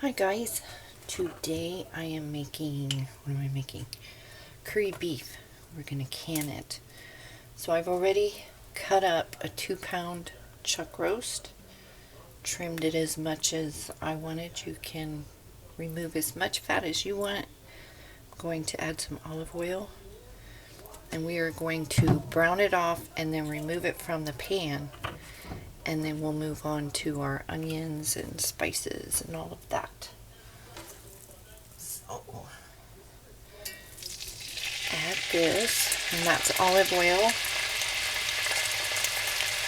Hi guys, today I am making, what am I making? Curry beef. We're going to can it. So I've already cut up a 2-pound chuck roast, trimmed it as much as I wanted. You can remove as much fat as you want. I'm going to add some olive oil and we are going to brown it off and then remove it from the pan, and then we'll move on to our onions and spices and all of that. So add this, and that's olive oil.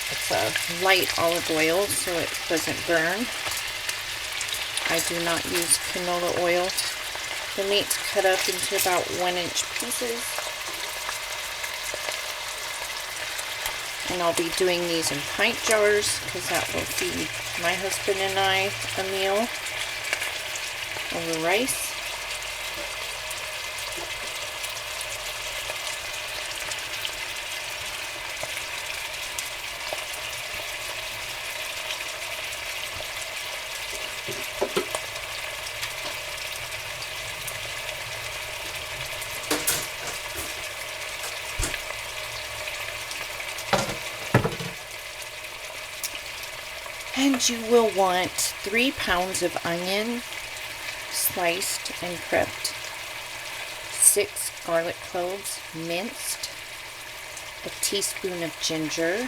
It's a light olive oil so it doesn't burn. I do not use canola oil. The meat's cut up into about 1-inch pieces. And I'll be doing these in pint jars because that will feed my husband and I a meal over rice. And you will want 3 pounds of onion, sliced and prepped, 6 garlic cloves, minced, a teaspoon of ginger,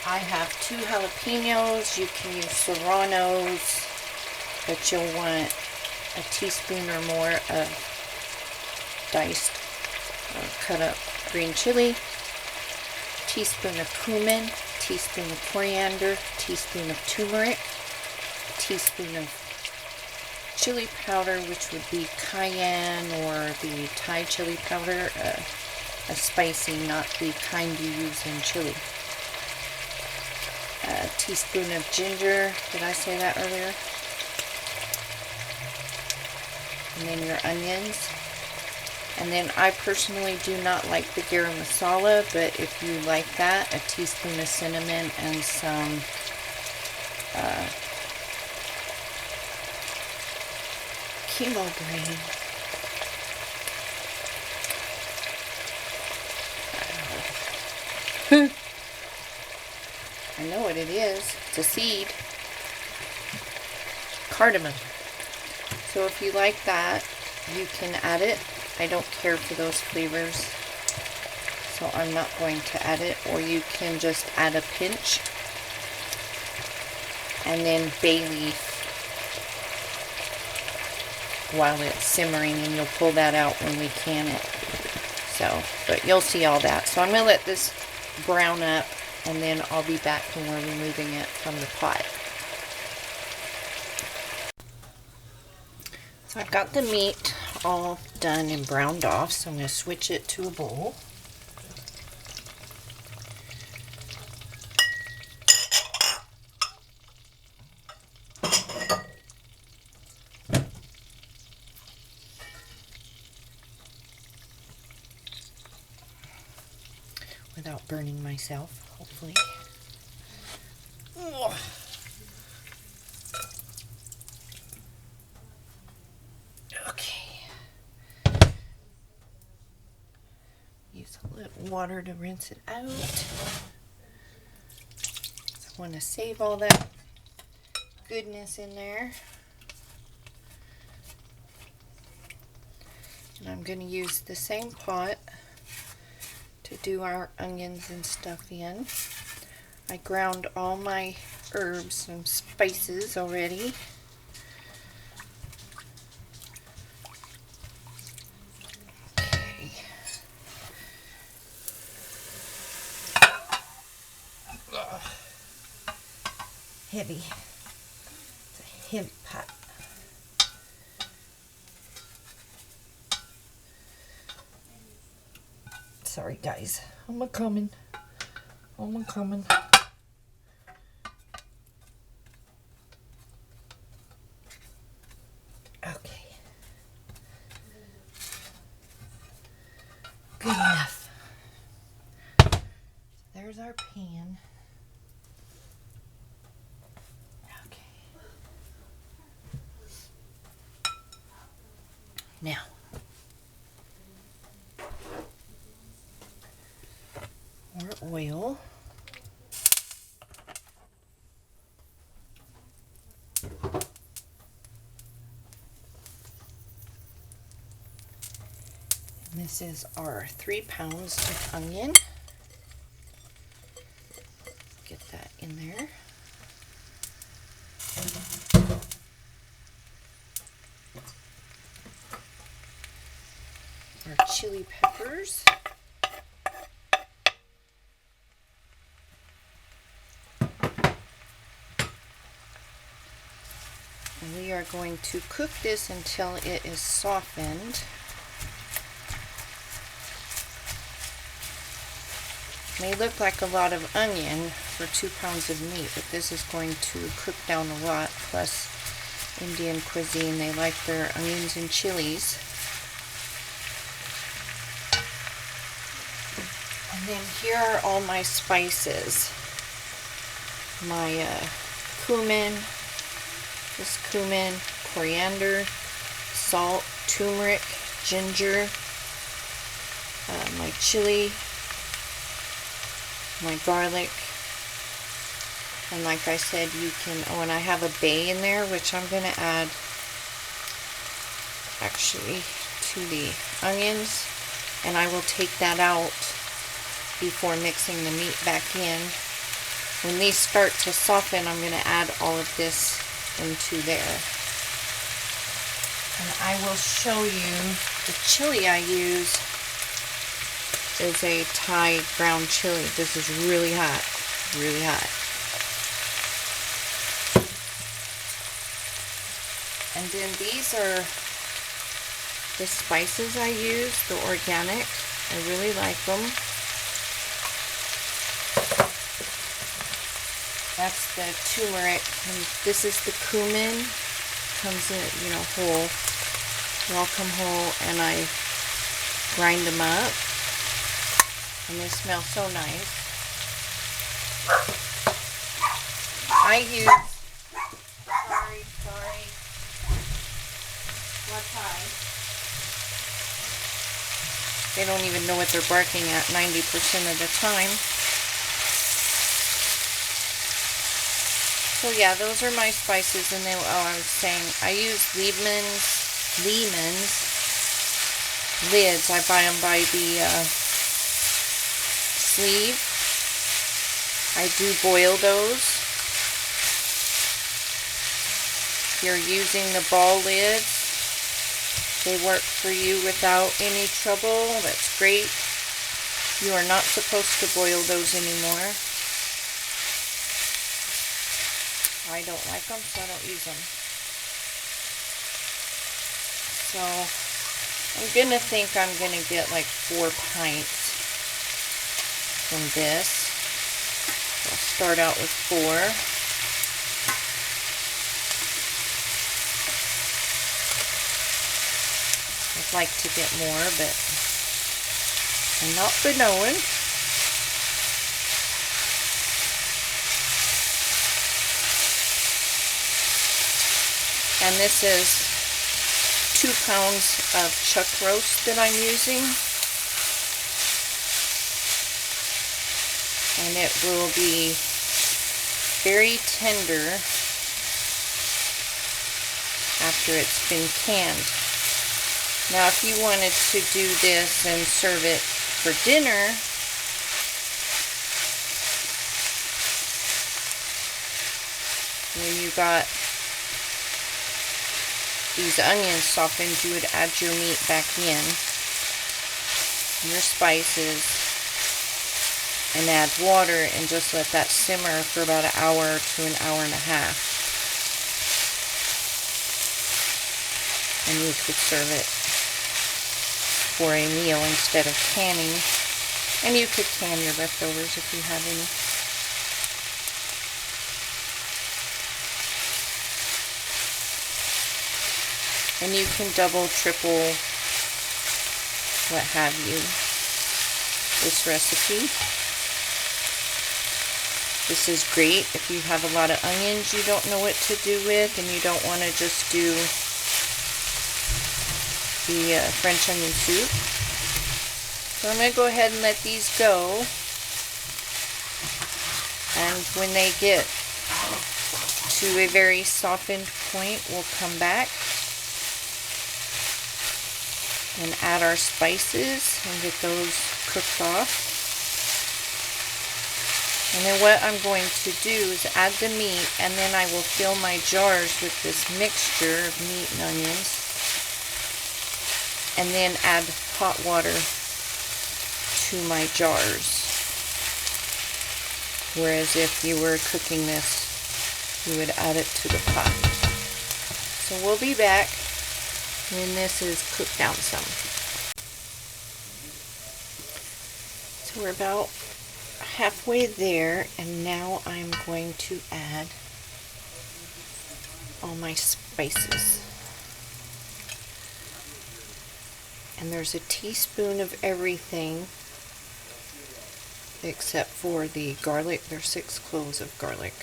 I have 2 jalapenos. You can use serranos, but you'll want a teaspoon or more of diced or cut up green chili, teaspoon of cumin, teaspoon of coriander, teaspoon of turmeric, a teaspoon of chili powder, which would be cayenne or the Thai chili powder, a spicy, not the kind you use in chili. A teaspoon of ginger, did I say that earlier? And then your onions. And then I personally do not like the garam masala, but if you like that, a teaspoon of cinnamon and some chemo brain. I know what it is. It's a seed. Cardamom. So if you like that, you can add it. I don't care for those flavors, so I'm not going to add it. Or you can just add a pinch. And then bay leaf while it's simmering, and you'll pull that out when we can it. So, but you'll see all that. So I'm going to let this brown up, and then I'll be back when we're removing it from the pot. So I've got the meat all done and browned off, so I'm going to switch it to a bowl. Without burning myself, hopefully. Ugh. Okay. Use a little water to rinse it out. I want to save all that goodness in there. And I'm going to use the same pot to do our onions and stuff in. I ground all my herbs and spices already. Okay. Heavy. It's a heavy pot. Sorry guys, I'm a-coming. Okay. Good enough. There's our pan. Now, more oil. And this is our 3 pounds of onion. Get that in there. Our chili peppers. And we are going to cook this until it is softened. May look like a lot of onion for 2 pounds of meat, but this is going to cook down a lot. Plus, Indian cuisine, they like their onions and chilies. And then here are all my spices. My cumin, this cumin, coriander, salt, turmeric, ginger, my chili, my garlic, and like I said, you can, oh, and I have a bay in there, which I'm going to add actually to the onions, and I will take that out before mixing the meat back in. When these start to soften, I'm going to add all of this into there. And I will show you the chili I use is a Thai ground chili. This is really hot, really hot. And then these are the spices I use, the organic. I really like them. That's the turmeric, and this is the cumin. Comes in, you know, whole, welcome whole, and I grind them up, and they smell so nice. I use, sorry, what time? They don't even know what they're barking at 90% of the time. So yeah, those are my spices, and then, oh, I was saying, I use Lehman's lids. I buy them by the sleeve. I do boil those. If you're using the ball lids, they work for you without any trouble. That's great. You are not supposed to boil those anymore. I don't like them, so I don't use them. So, I'm going to think I'm going to get like 4 pints from this. I'll start out with 4. I'd like to get more, but I'm not for knowing. And this is 2 pounds of chuck roast that I'm using. And it will be very tender after it's been canned. Now, if you wanted to do this and serve it for dinner, when you got these onions softened, you would add your meat back in, your spices, and add water and just let that simmer for about an hour to an hour and a half. And you could serve it for a meal instead of canning. And you could can your leftovers if you have any. And you can double, triple, what have you, this recipe. This is great if you have a lot of onions you don't know what to do with, and you don't want to just do the French onion soup. So I'm going to go ahead and let these go. And when they get to a very softened point, we'll come back and add our spices and get those cooked off. And then what I'm going to do is add the meat, and then I will fill my jars with this mixture of meat and onions, and then add hot water to my jars. Whereas if you were cooking this, you would add it to the pot. So we'll be back when this is cooked down some. So we're about halfway there, and now I'm going to add all my spices. And there's a teaspoon of everything except for the garlic. There's 6 cloves of garlic.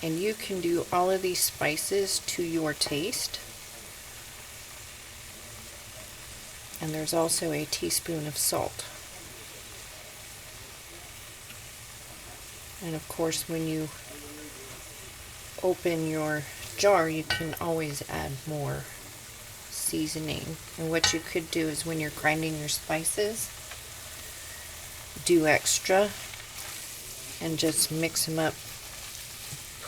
And you can do all of these spices to your taste. And there's also a teaspoon of salt. And of course, when you open your jar, you can always add more seasoning. And what you could do is when you're grinding your spices, do extra and just mix them up,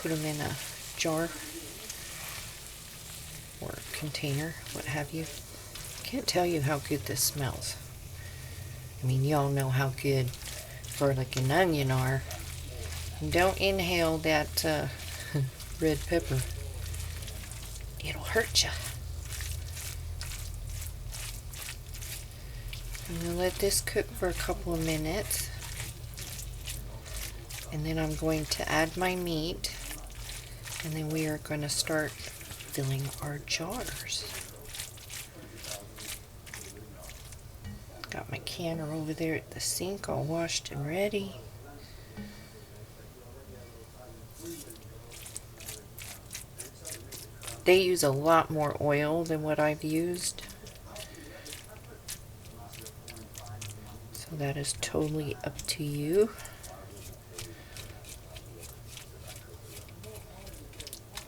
put them in a jar or container, what have you. I can't tell you how good this smells. I mean, y'all know how good garlic and onion are. And don't inhale that red pepper. It'll hurt you. I'm going to let this cook for a couple of minutes. And then I'm going to add my meat. And then we are going to start filling our jars. Got my canner over there at the sink all washed and ready. They use a lot more oil than what I've used. So that is totally up to you.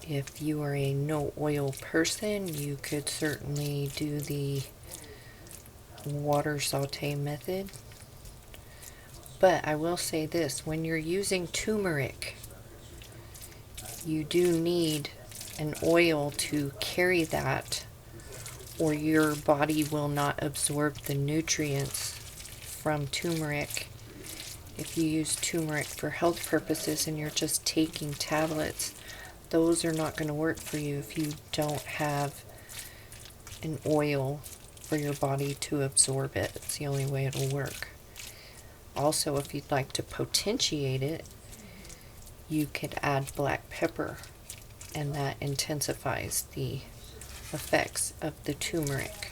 If you are a no oil person, you could certainly do the water saute method. But I will say this, when you're using turmeric, you do need an oil to carry that, or your body will not absorb the nutrients from turmeric. If you use turmeric for health purposes and you're just taking tablets, those are not going to work for you if you don't have an oil for your body to absorb it. It's the only way it'll work. Also, if you'd like to potentiate it, you could add black pepper, and that intensifies the effects of the turmeric.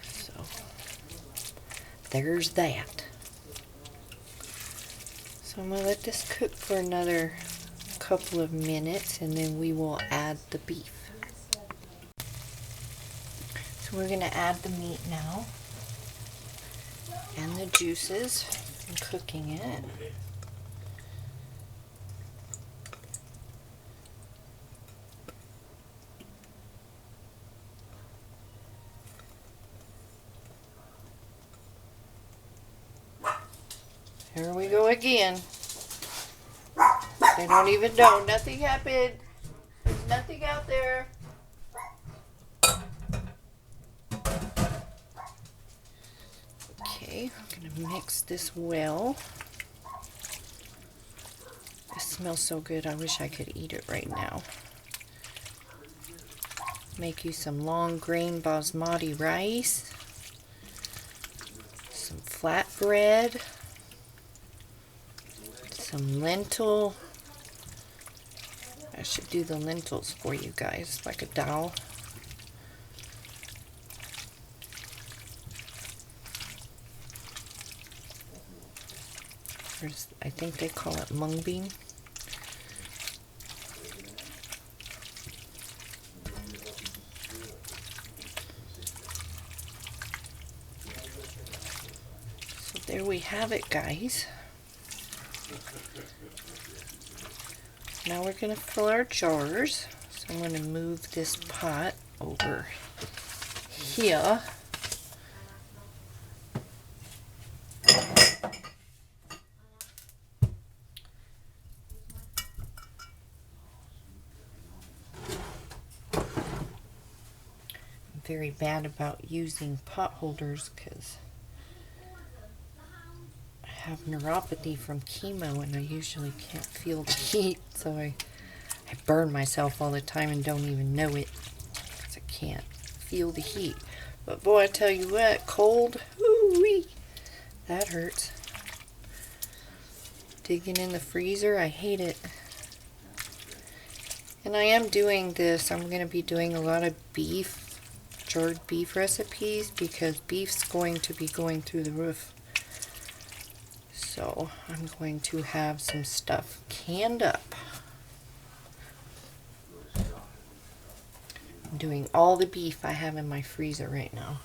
So there's that. So I'm going to let this cook for another couple of minutes, and then we will add the beef. So we're going to add the meat now and the juices and cooking it. Here we go again. They don't even know. Nothing happened. There's nothing out there. Okay, I'm going to mix this well. It smells so good. I wish I could eat it right now. Make you some long grain basmati rice. Some flatbread. Some lentil. I should do the lentils for you guys, like a dal. I think they call it mung bean. there we have it, guys. Now we're going to fill our jars. So I'm going to move this pot over here. I'm very bad about using pot holders because I have neuropathy from chemo and I usually can't feel the heat, so I burn myself all the time and don't even know it because I can't feel the heat. But boy, I tell you what, cold, whoo-wee, that hurts. Digging in the freezer, I hate it. And I am doing this, I'm going to be doing a lot of beef, jarred beef recipes, because beef's going to be going through the roof. So I'm going to have some stuff canned up. I'm doing all the beef I have in my freezer right now.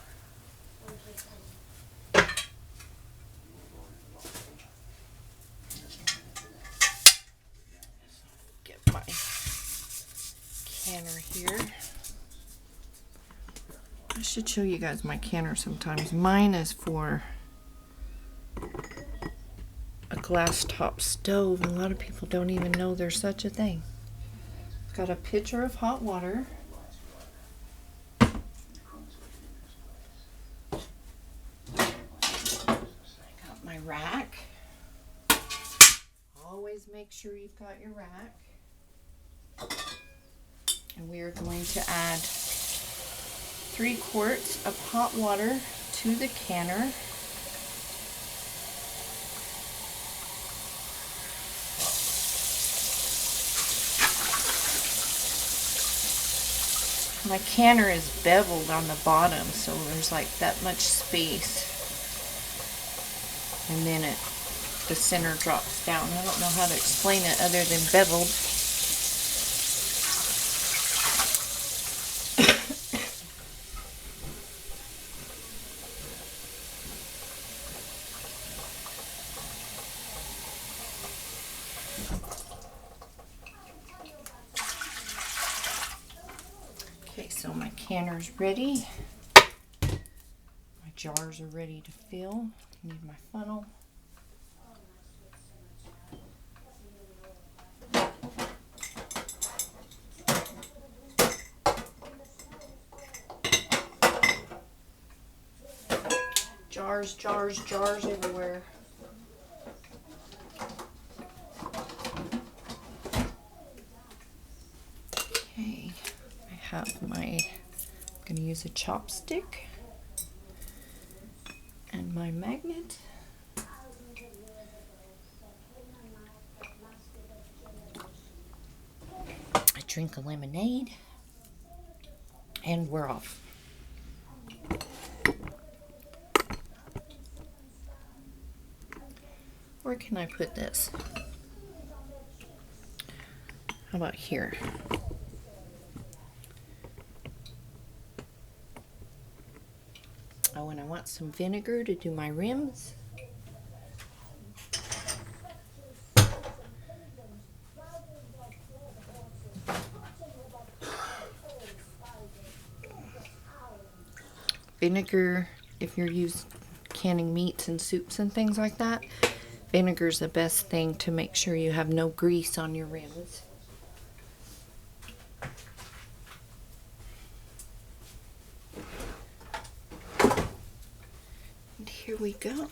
Get my canner here. I should show you guys my canner sometimes. Mine is for a glass top stove, and a lot of people don't even know there's such a thing. It's got a pitcher of hot water. Rack. Always make sure you've got your rack. And we are going to add 3 quarts of hot water to the canner. My canner is beveled on the bottom, so there's like that much space. And then the center drops down. I don't know how to explain it other than beveled. Okay, so my canner's ready. My jars are ready to fill. I need my funnel. Jars, jars, jars everywhere. Okay, I have my, I'm going to use a chopstick and my magnet. I drink a lemonade and we're off. Where can I put this? How about here? Oh, and I want some vinegar to do my rims. Vinegar, if you're canning meats and soups and things like that, vinegar is the best thing to make sure you have no grease on your rims. And here we go.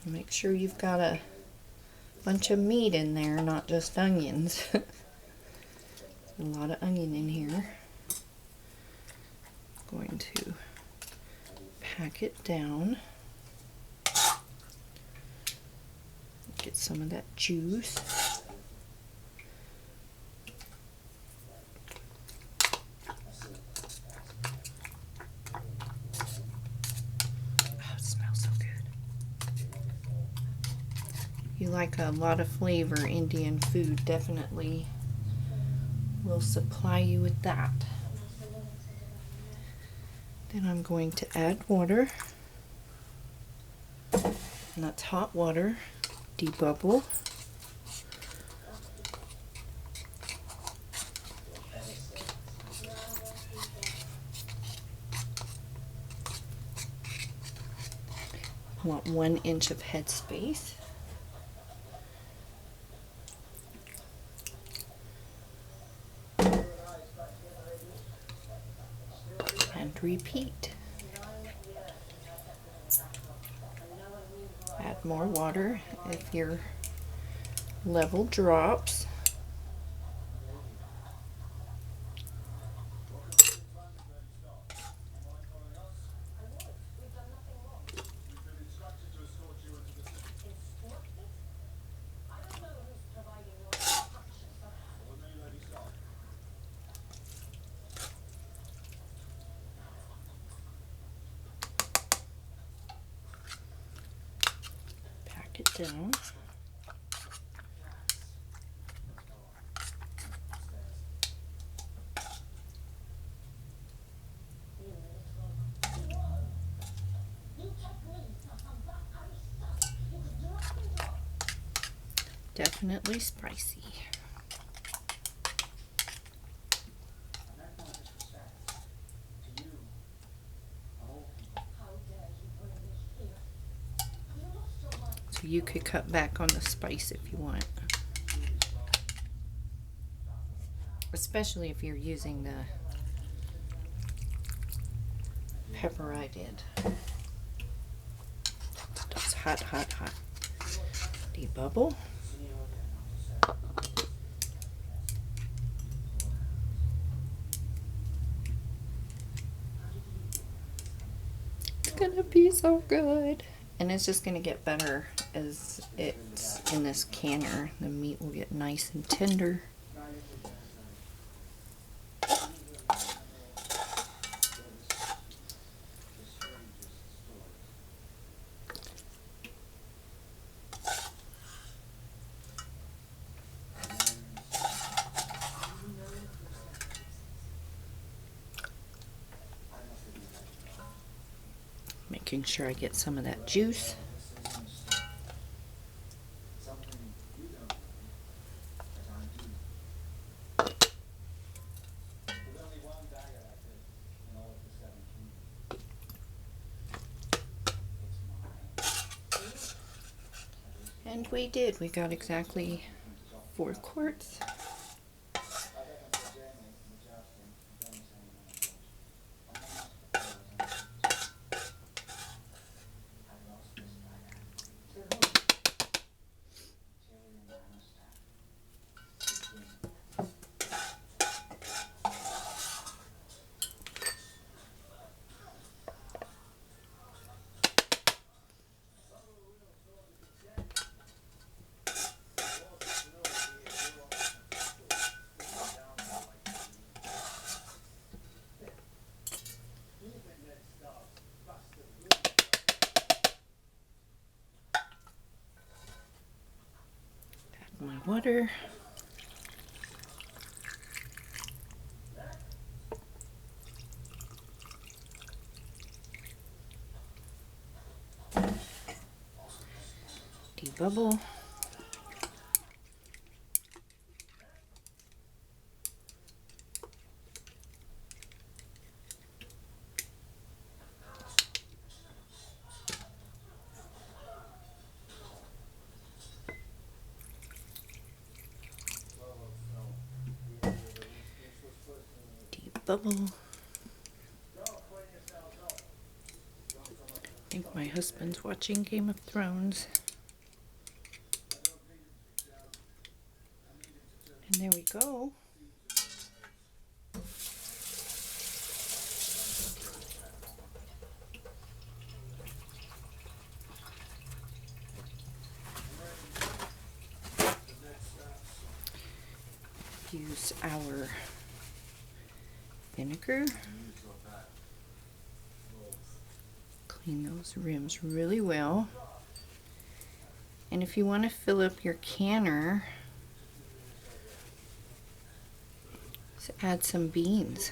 Make sure you've got a bunch of meat in there, not just onions. A lot of onion in here. Going to pack it down. Get some of that juice. Oh, it smells so good. You like a lot of flavor, Indian food definitely will supply you with that. Then I'm going to add water, and that's hot water, debubble. I want 1 inch of head space. And repeat. Add more water if your level drops. Pack it down. Definitely spicy. So you could cut back on the spice if you want. Especially if you're using the pepper I did. It's hot, hot, hot. Debubble. It's gonna be so good. And it's just gonna get better as it's in this canner. The meat will get nice and tender. Making sure I get some of that juice. And we did. We got exactly 4 quarts. My water. Debubble. Debubble. I think my husband's watching Game of Thrones. And there we go. Use our vinegar. Clean those rims really well. And if you want to fill up your canner, just add some beans.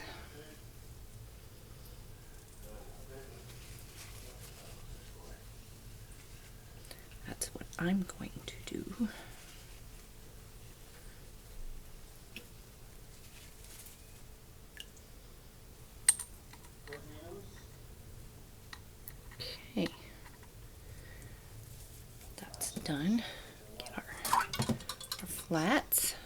I'm going to do. Okay, that's done. Get our flats.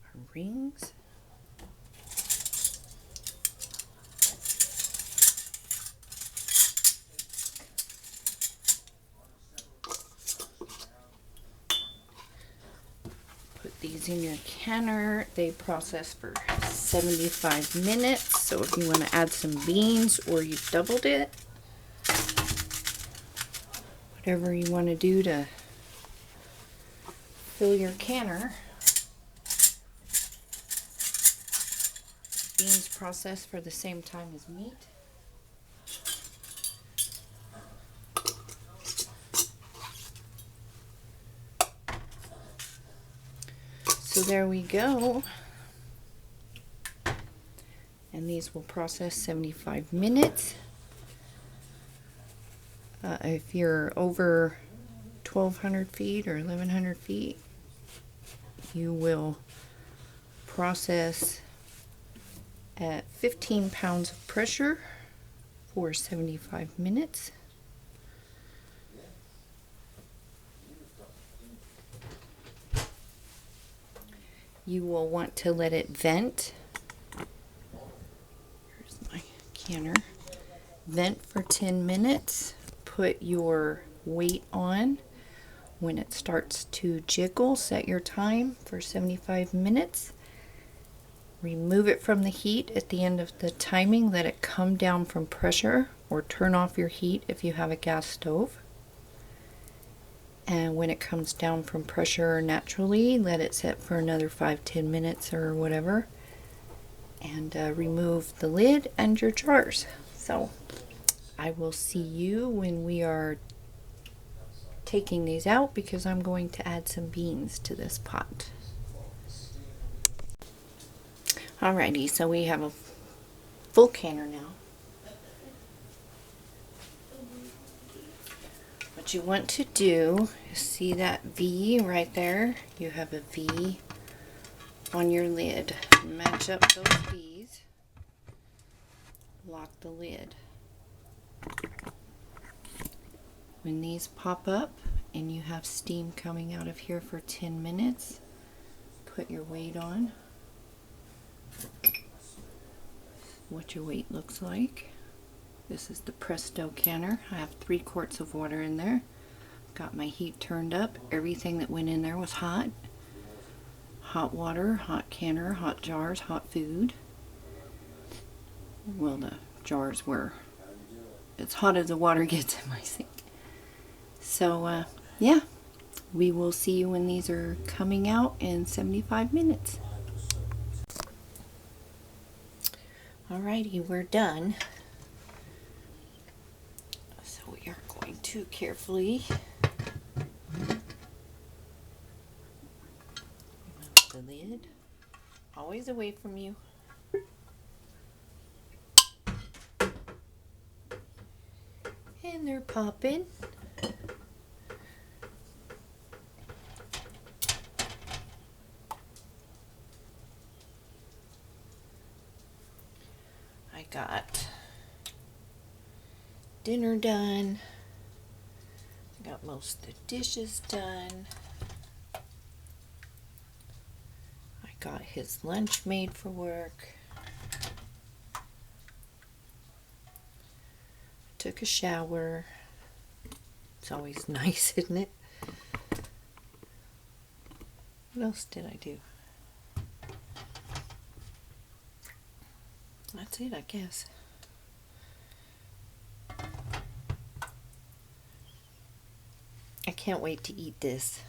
Our rings. Put these in your canner. They process for 75 minutes. So if you want to add some beans or you've doubled it, whatever you want to do to fill your canner. Beans process for the same time as meat. So there we go. And these will process 75 minutes. If you're over 1,200 feet or 1,100 feet, you will process at 15 pounds of pressure for 75 minutes. You will want to let it vent. Here's my canner. Vent for 10 minutes. Put your weight on. When it starts to jiggle, set your time for 75 minutes. Remove it from the heat at the end of the timing. Let it come down from pressure, or turn off your heat if you have a gas stove. And when it comes down from pressure naturally, let it set for another 5-10 minutes or whatever. And remove the lid and your jars. So I will see you when we are taking these out, because I'm going to add some beans to this pot. Alrighty, so we have a full canner now. What you want to do is see that V right there. You have a V on your lid. Match up those V's. Lock the lid. When these pop up and you have steam coming out of here for 10 minutes, put your weight on. What your weight looks like. This is the Presto canner. I have 3 quarts of water in there. Got my heat turned up. Everything that went in there was hot. Hot water, hot canner, hot jars, hot food. Well, the jars were as hot as the water gets in my sink. So, yeah, we will see you when these are coming out in 75 minutes. Alrighty, we're done. So we are going to carefully remove the lid, always away from you. And they're popping. I got dinner done. I got most of the dishes done. I got his lunch made for work. Took a shower. It's always nice, isn't it? What else did I do? That's it, I guess. I can't wait to eat this.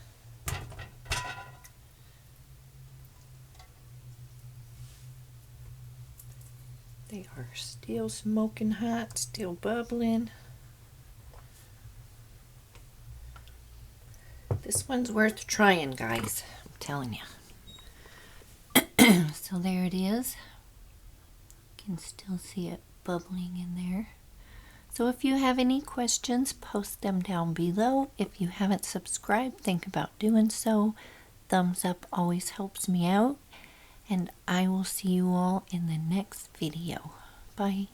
They are still smoking hot, still bubbling. This one's worth trying, guys. I'm telling you. So there it is. You can still see it bubbling in there. So if you have any questions, post them down below. If you haven't subscribed, think about doing so. Thumbs up always helps me out. And I will see you all in the next video. Bye.